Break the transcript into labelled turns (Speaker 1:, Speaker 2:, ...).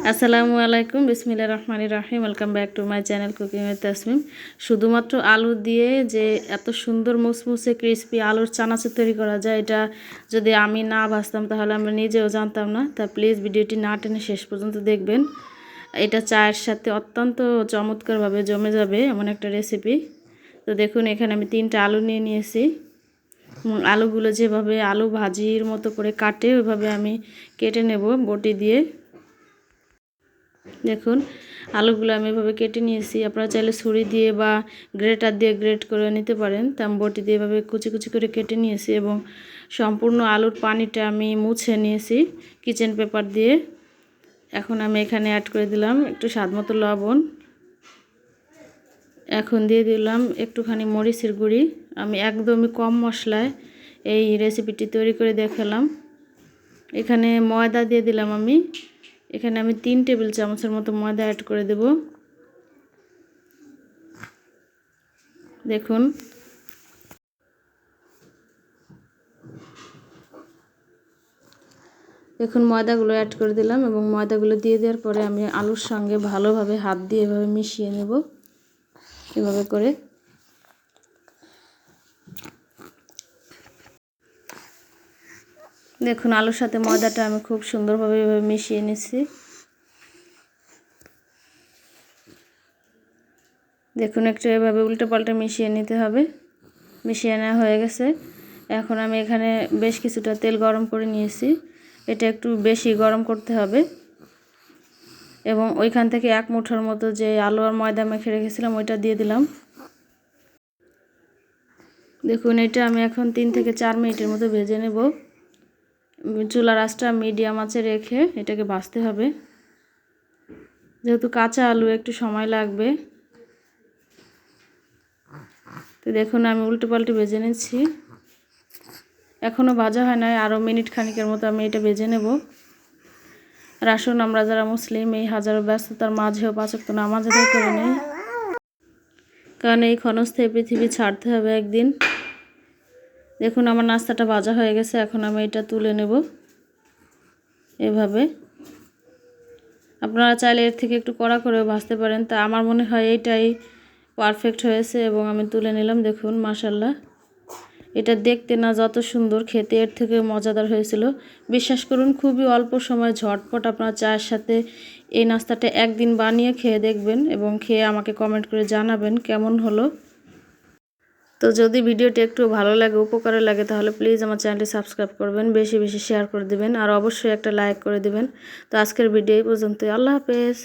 Speaker 1: আসসালামু আলাইকুম, বিসমিল্লাহির রহমানির রহিম। Welcome back to my channel cooking with Tasmim. শুধুমাত্র আলু দিয়ে যে এত সুন্দর মুসমুসে ক্রিস্পি আলুর চানাচুর তৈরি করা যায়, এটা যদি আমি না ভাজতাম তাহলে আমরা নিজেও জানতাম না। তা প্লিজ ভিডিওটি না টেনে শেষ পর্যন্ত দেখবেন। এটা চায়ের সাথে অত্যন্ত চমৎকারভাবে জমে যাবে এমন একটা রেসিপি। তো দেখুন, এখানে আমি 3টা আলু নিয়ে নিয়েছি। আলুগুলো যেভাবে আলু ভাজির মতো করে কাটে ওইভাবে আমি কেটে নেব বটি দিয়ে। দেখুন, আলুগুলো আমি এভাবে কেটে নিয়েছি। আপনারা চাইলে ছুরি দিয়ে বা গ্রেটার দিয়ে গ্রেট করে নিতে পারেন। তা আমি বটি দিয়ে এভাবে কুচি কুচি করে কেটে নিয়েছি এবং সম্পূর্ণ আলুর পানিটা আমি মুছে নিয়েছি কিচেন পেপার দিয়ে। এখন আমি এখানে অ্যাড করে দিলাম একটু স্বাদমতো লবণ। এখন দিয়ে দিলাম একটুখানি মরিচের গুঁড়ি। আমি একদমই কম মশলায় এই রেসিপিটি তৈরি করে দেখালাম। এখানে ময়দা দিয়ে দিলাম আমি। এখানে আমি 3 টেবিল চামচের মতো ময়দা অ্যাড করে দেব। দেখুন, ময়দাগুলো অ্যাড করে দিলাম এবং ময়দাগুলো দিয়ে দেওয়ার পরে আমি আলুর সঙ্গে ভালোভাবে হাত দিয়ে এভাবে মিশিয়ে নেব, এভাবে করে। দেখুন, আলুর সাথে ময়দাটা আমি খুব সুন্দরভাবে এভাবে মিশিয়ে নিচ্ছি। দেখুন, একটু এভাবে উল্টে পাল্টে মিশিয়ে নিতে হবে। মিশিয়ে নেওয়া হয়ে গেছে। এখন আমি এখানে বেশ কিছুটা তেল গরম করে নিয়েছি। এটা একটু বেশি গরম করতে হবে এবং ওইখান থেকে 1 মুঠোর মতো যে আলু আর ময়দা মেখে রেখেছিলাম ওইটা দিয়ে দিলাম। দেখুন, এটা আমি এখন 3 থেকে 4 মিনিটের মতো ভেজে নেব। চুলার আঁচটা মিডিয়াম আঁচে রেখে এটাকে ভাজতে হবে, যেহেতু কাঁচা আলু একটু সময় লাগবে। তো দেখুন, আমি উল্টো পাল্টে ভেজে নিচ্ছি। এখনও ভাজা হয় নাই, আরও মিনিট খানিকের মতো আমি এটা ভেজে নেব। আর আসুন, আমরা যারা মুসলিম এই হাজারো ব্যস্ততার মাঝেও 5 ওয়াক্ত নামাজ আদায় করে নিই, কারণ এই ক্ষণস্থায়ী পৃথিবী ছাড়তে হবে একদিন। দেখুন, আমার নাস্তাটা ভাজা হয়ে গেছে। এখন আমি এটা তুলে নেব এভাবে। আপনারা চাইলে এর থেকে একটু কড়া করেও ভাজতে পারেন। তা আমার মনে হয় এইটাই পারফেক্ট হয়েছে এবং আমি তুলে নিলাম। দেখুন, মাশাআল্লাহ, এটা দেখতে না যত সুন্দর, খেতে এর থেকে মজাদার হয়েছিল। বিশ্বাস করুন, খুবই অল্প সময় ঝটপট আপনারা চায়ের সাথে এই নাস্তাটা একদিন বানিয়ে খেয়ে দেখবেন এবং খেয়ে আমাকে কমেন্ট করে জানাবেন কেমন হলো। তো যদি ভিডিওটি একটু ভালো লাগে, উপকারে লাগে, তাহলে প্লিজ আমার চ্যানেলটি সাবস্ক্রাইব করবেন, বেশি বেশি শেয়ার করে দিবেন আর অবশ্যই একটা লাইক করে দিবেন। তো আজকের ভিডিও এই পর্যন্তই। আল্লাহ হাফেজ।